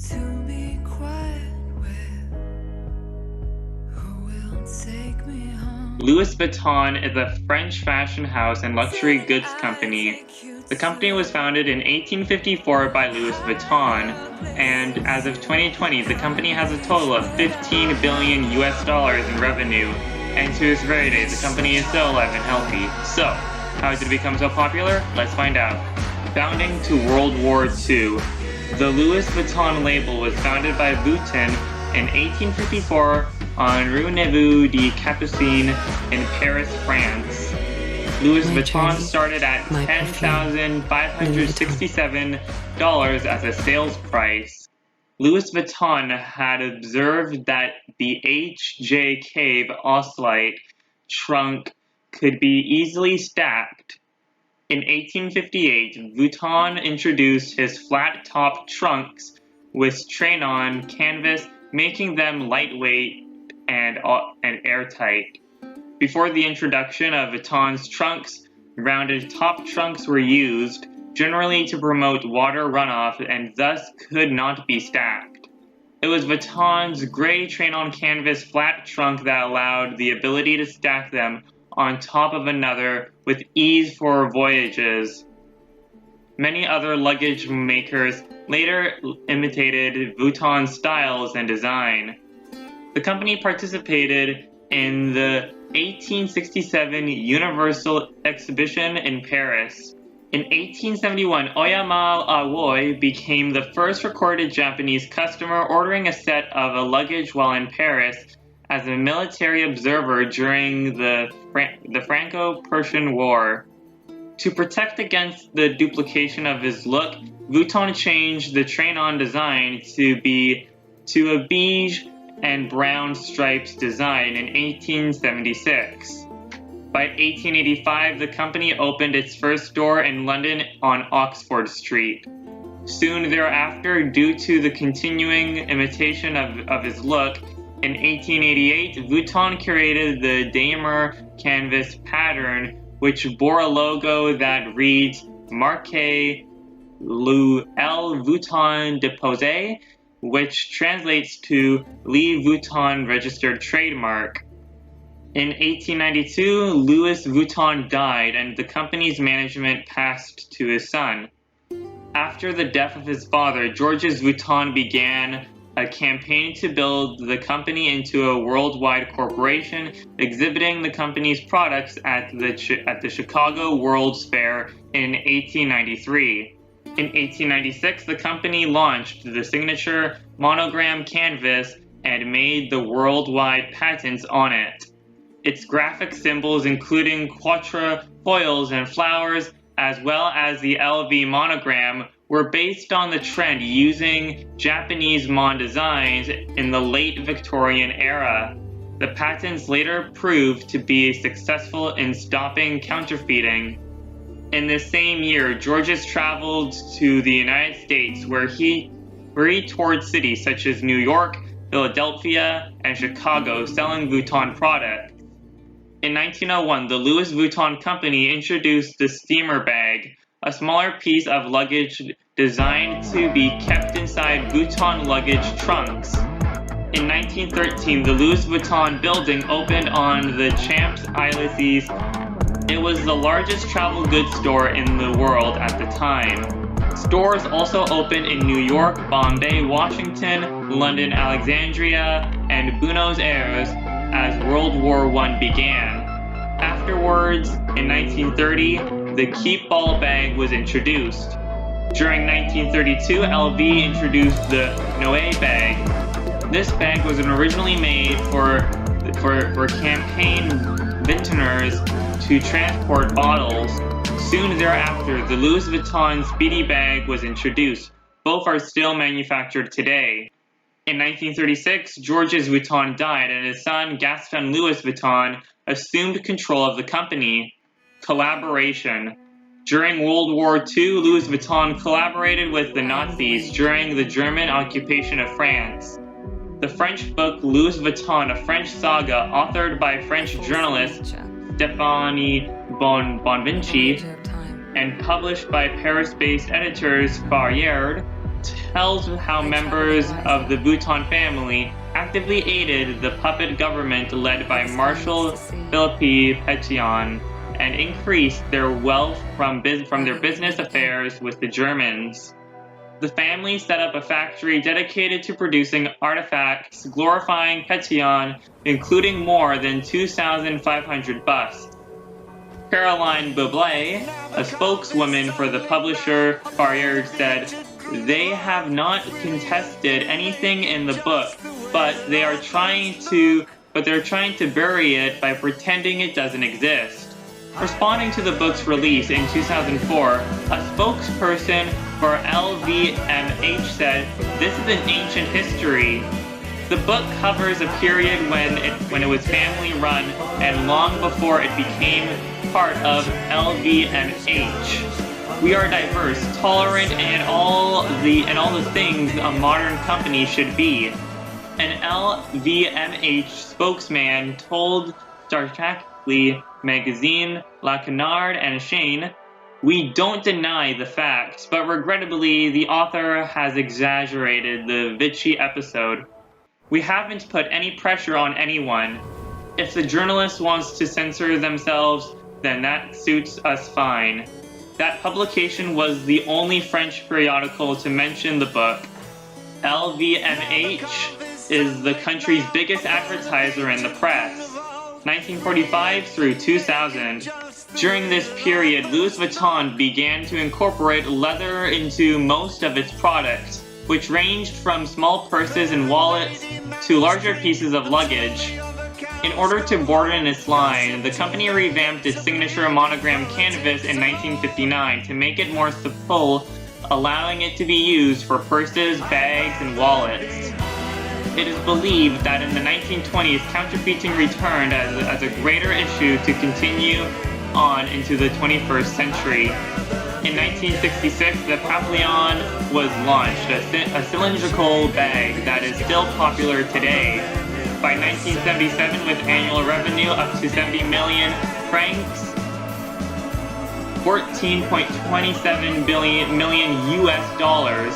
to be quiet with? Who will take me home? Louis Vuitton is a French fashion house and luxury goods company. The company was founded in 1854 by Louis Vuitton, and as of 2020, the company has a total of 15 billion US dollars in revenue, and to this very day, the company is still alive and healthy. So, how did it become so popular? Let's find out. Founding to World War II. The Louis Vuitton label was founded by Vuitton in 1854 on Rue Neuve des Capucines in Paris, France. Louis Vuitton started at $10,567 as a sales price. Louis Vuitton had observed that the H.J. Cave Ocelite trunk could be easily stacked. In 1858, Vuitton introduced his flat-top trunks with train-on canvas, making them lightweight and airtight. Before the introduction of Vuitton's trunks, rounded top trunks were used, generally to promote water runoff and thus could not be stacked. It was Vuitton's gray train-on canvas flat trunk that allowed the ability to stack them on top of another with ease for voyages. Many other luggage makers later imitated Vuitton's styles and design. The company participated in the 1867 Universal Exhibition in Paris. In 1871, Oyama Aoi became the first recorded Japanese customer ordering a set of a luggage while in Paris as a military observer during the Franco-Prussian War. To protect against the duplication of his look, Vuitton changed the train-on design to a beige and brown stripes design in 1876. By 1885, the company opened its first store in London on Oxford Street. Soon thereafter, due to the continuing imitation of his look, in 1888, Vuitton created the Damer canvas pattern, which bore a logo that reads Marqué Louis Vuitton Déposé, which translates to Louis Vuitton registered trademark. In 1892, Louis Vuitton died and the company's management passed to his son. After the death of his father, Georges Vuitton began a campaign to build the company into a worldwide corporation, exhibiting the company's products at the Chicago World's Fair in 1893. In 1896, the company launched the signature monogram canvas and made the worldwide patents on it. Its graphic symbols, including quatrefoils and flowers, as well as the LV monogram, were based on the trend using Japanese mon designs in the late Victorian era. The patents later proved to be successful in stopping counterfeiting. In the same year, Georges traveled to the United States where he toured cities such as New York, Philadelphia, and Chicago selling Vuitton products. In 1901, the Louis Vuitton Company introduced the steamer bag, a smaller piece of luggage designed to be kept inside Vuitton luggage trunks. In 1913, the Louis Vuitton building opened on the Champs-Élysées. It was the largest travel goods store in the world at the time. Stores also opened in New York, Bombay, Washington, London, Alexandria, and Buenos Aires as World War I began. Afterwards, in 1930, the keep ball bag was introduced. During 1932, LV introduced the Noé bag. This bag was originally made for campaign vintners to transport bottles. Soon thereafter, the Louis Vuitton Speedy bag was introduced. Both are still manufactured today. In 1936, Georges Vuitton died and his son Gaston Louis Vuitton assumed control of the company. Collaboration. During World War II, Louis Vuitton collaborated with the Nazis during the German occupation of France. The French book Louis Vuitton, a French saga authored by French journalist Stéphanie Bonvinci and published by Paris-based editors Fayard, tells how members of the Vuitton family actively aided the puppet government led by Marshal Philippe Pétion and increased their wealth from their business affairs with the Germans. The family set up a factory dedicated to producing artifacts glorifying Pétion, including more than 2,500 busts. Caroline Bublé, a spokeswoman for the publisher Farrier, said, "They have not contested anything in the book, but they're trying to bury it by pretending it doesn't exist." Responding to the book's release in 2004, a spokesperson for LVMH said, "This is an ancient history." The book covers a period when it was family run and long before it became part of LVMH. "We are diverse, tolerant, and all the things a modern company should be." An LVMH spokesman told Sarcastically magazine La Canard Enchaîné, "We don't deny the facts, but regrettably the author has exaggerated the Vichy episode. We haven't put any pressure on anyone. If the journalist wants to censor themselves, then that suits us fine." That publication was the only French periodical to mention the book. LVMH is the country's biggest advertiser in the press. 1945 through 2000. During this period, Louis Vuitton began to incorporate leather into most of its products, which ranged from small purses and wallets to larger pieces of luggage. In order to broaden its line, the company revamped its signature monogram canvas in 1959 to make it more supple, allowing it to be used for purses, bags, and wallets. It is believed that in the 1920s, counterfeiting returned as a greater issue to continue on into the 21st century. In 1966, the Papillon was launched, a cylindrical bag that is still popular today. By 1977, with annual revenue up to 70 million francs, 14.27 million US dollars.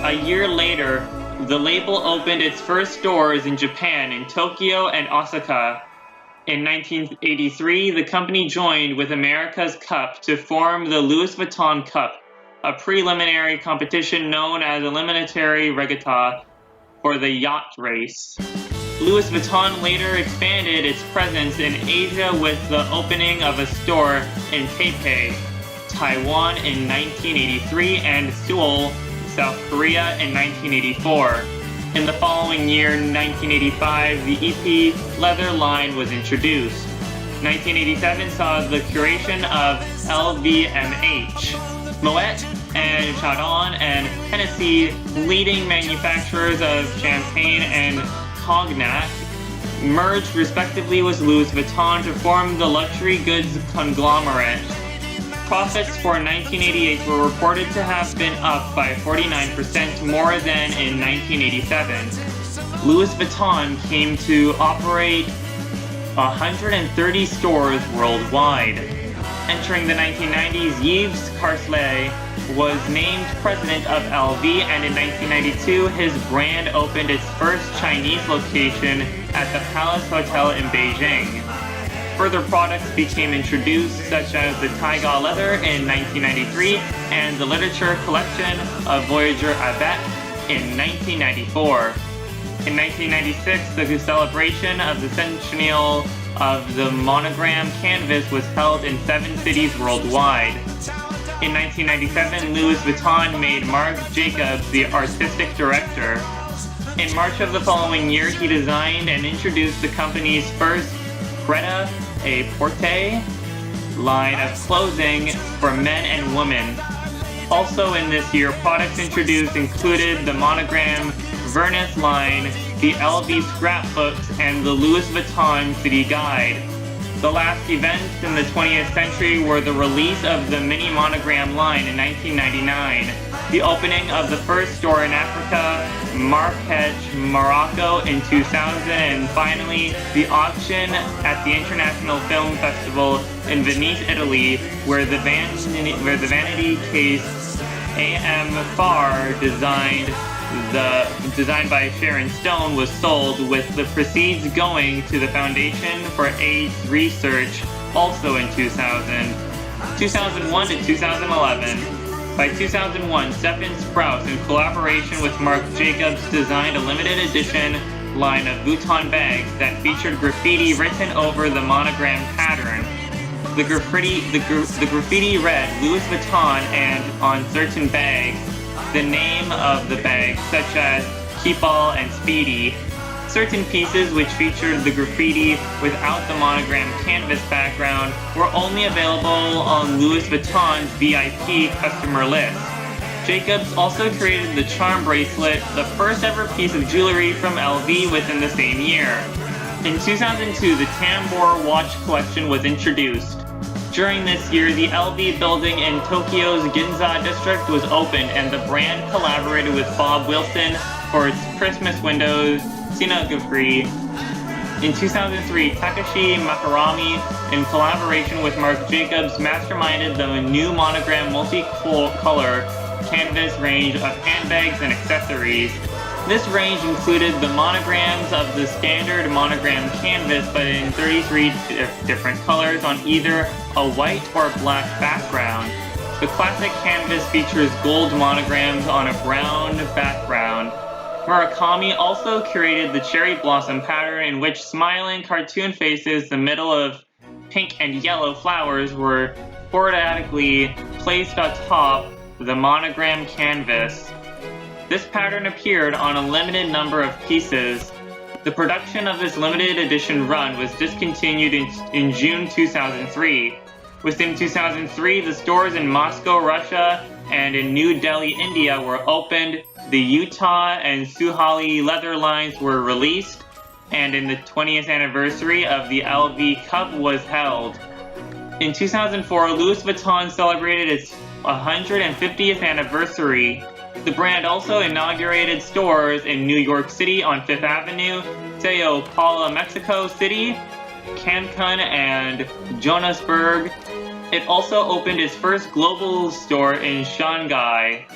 A year later, the label opened its first stores in Japan in Tokyo and Osaka. In 1983, the company joined with America's Cup to form the Louis Vuitton Cup, a preliminary competition known as Eliminatory Regatta for the yacht race. Louis Vuitton later expanded its presence in Asia with the opening of a store in Taipei, Taiwan in 1983 and Seoul, South Korea in 1984. In the following year, 1985, the EP leather line was introduced. 1987 saw the curation of LVMH. Moet and Chardon and Hennessy, leading manufacturers of champagne and cognac, merged respectively with Louis Vuitton to form the luxury goods conglomerate. Profits for 1988 were reported to have been up by 49% more than in 1987. Louis Vuitton came to operate 130 stores worldwide. Entering the 1990s, Yves Cartier was named president of LV, and in 1992, his brand opened its first Chinese location at the Palace Hotel in Beijing. Further products became introduced, such as the Taiga leather in 1993 and the literature collection of Voyager Avec in 1994. In 1996, the celebration of the centennial of the monogram canvas was held in 7 cities worldwide. In 1997, Louis Vuitton made Marc Jacobs the artistic director. In March of the following year, he designed and introduced the company's first Pret-a-Porter line of clothing for men and women. Also in this year, products introduced included the monogram Vernus line, the LV scrapbooks, and the Louis Vuitton City Guide. The last events in the 20th century were the release of the mini monogram line in 1999, the opening of the first store in Africa, Marrakech, Morocco in 2000, and finally the auction at the International Film Festival in Venice, Italy, where the vanity case A.M. Farr, designed by Sharon Stone, was sold, with the proceeds going to the Foundation for AIDS Research, also in 2001 to 2011. By 2001, Stefan Sprouse, in collaboration with Marc Jacobs, designed a limited edition line of Vuitton bags that featured graffiti written over the monogram pattern. The graffiti read Louis Vuitton, and on certain bags, the name of the bags, such as Keepall and Speedy. Certain pieces which featured the graffiti without the monogram canvas background were only available on Louis Vuitton's VIP customer list. Jacobs also created the charm bracelet, the first ever piece of jewelry from LV, within the same year. In 2002, the Tambor watch collection was introduced. During this year, the LV building in Tokyo's Ginza district was opened, and the brand collaborated with Bob Wilson for its Christmas windows scenography. In 2003, Takashi Makarami, in collaboration with Marc Jacobs, masterminded the new monogram multicolor canvas range of handbags and accessories. This range included the monograms of the standard monogram canvas, but in 33 different colors on either a white or black background. The classic canvas features gold monograms on a brown background. Murakami also curated the cherry blossom pattern, in which smiling cartoon faces, the middle of pink and yellow flowers, were sporadically placed atop the monogram canvas. This pattern appeared on a limited number of pieces. The production of this limited edition run was discontinued in June 2003. Within 2003, the stores in Moscow, Russia, and in New Delhi, India were opened, the Utah and Suhali leather lines were released, and in the 20th anniversary of the LV Cup was held. In 2004, Louis Vuitton celebrated its 150th anniversary. The brand also inaugurated stores in New York City on Fifth Avenue, Sao Paulo, Mexico City, Cancun, and Johannesburg. It also opened its first global store in Shanghai.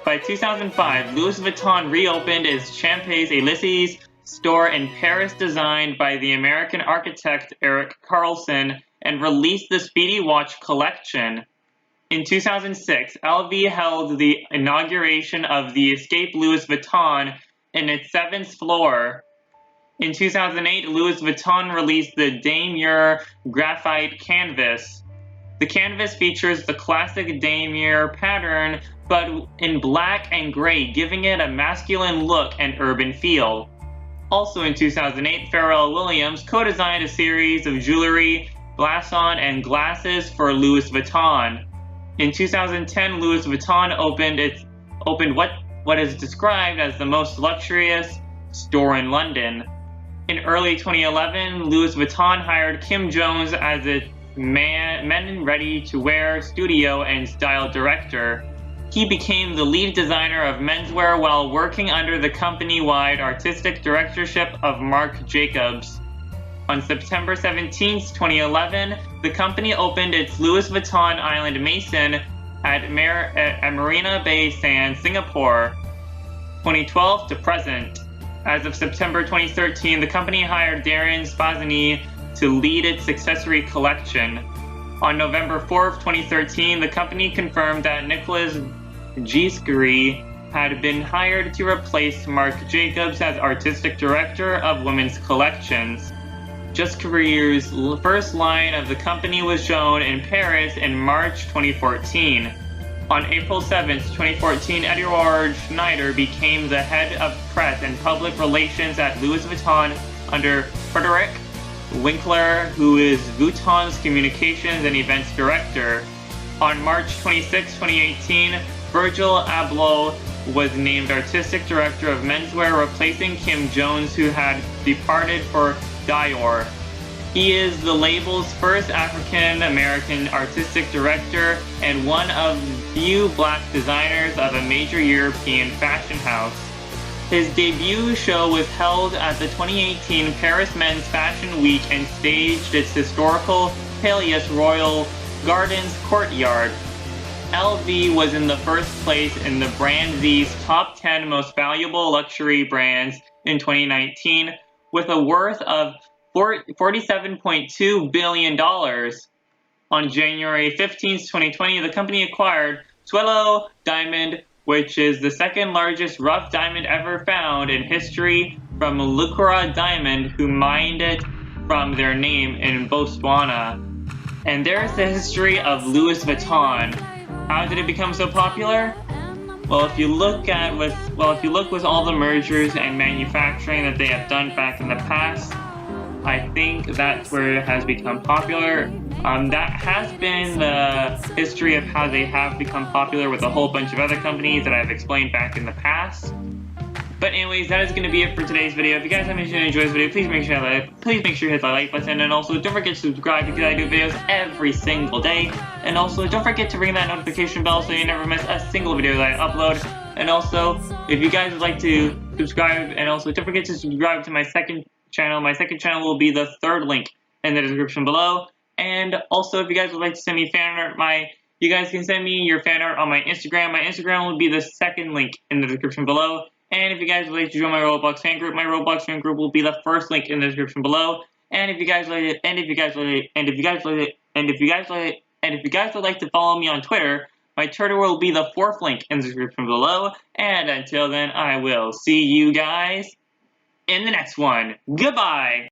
By 2005, Louis Vuitton reopened its Champs-Élysées store in Paris, designed by the American architect Eric Carlson, and released the Speedy watch collection. In 2006, LV held the inauguration of the Escape Louis Vuitton in its 7th floor. In 2008, Louis Vuitton released the Daimler Graphite Canvas. The canvas features the classic Daimler pattern, but in black and gray, giving it a masculine look and urban feel. Also in 2008, Pharrell Williams co-designed a series of jewelry, blason, and glasses for Louis Vuitton. In 2010, Louis Vuitton opened what is described as the most luxurious store in London. In early 2011, Louis Vuitton hired Kim Jones as its men ready-to-wear studio and style director. He became the lead designer of menswear while working under the company-wide artistic directorship of Marc Jacobs. On September 17, 2011, the company opened its Louis Vuitton Island Maison at Marina Bay Sands, Singapore, 2012 to present. As of September 2013, the company hired Darren Spazzini to lead its accessory collection. On November 4, 2013, the company confirmed that Nicolas Giskery had been hired to replace Marc Jacobs as artistic director of women's collections. Giskery's first line of the company was shown in Paris in March 2014. On April 7, 2014, Edouard Schneider became the head of press and public relations at Louis Vuitton under Frederic Winkler, who is Vuitton's communications and events director. On March 26, 2018, Virgil Abloh was named artistic director of menswear, replacing Kim Jones, who had departed for Dior. He is the label's first African-American artistic director and one of few black designers of a major European fashion house. His debut show was held at the 2018 Paris Men's Fashion Week and staged its historical Palais Royal Gardens courtyard. LV was in the first place in the Brand Z's top 10 most valuable luxury brands in 2019 with a worth of $47.2 billion. On January 15, 2020, the company acquired Suelo Diamond, which is the second largest rough diamond ever found in history, from Lucra Diamond, who mined it from their name in Botswana. And there's the history of Louis Vuitton. How did it become so popular? Well, if you look with all the mergers and manufacturing that they have done back in the past, I think that's where it has become popular. That has been the history of how they have become popular with a whole bunch of other companies that I've explained back in the past. But anyways, that is going to be it for today's video. If you guys have enjoyed this video, please make sure you hit the like button, and also don't forget to subscribe because I do videos every single day. And also don't forget to ring that notification bell so you never miss a single video that I upload. And also, if you guys would like to subscribe, and also don't forget to subscribe to my second channel. My second channel will be the third link in the description below. And also, if you guys would like to send me fan art, you guys can send me your fan art on my Instagram. My Instagram will be the second link in the description below. And if you guys would like to join my Roblox fan group, my Roblox fan group will be the first link in the description below. And if you guys would like to follow me on Twitter, my Twitter will be the fourth link in the description below. And until then, I will see you guys in the next one. Goodbye!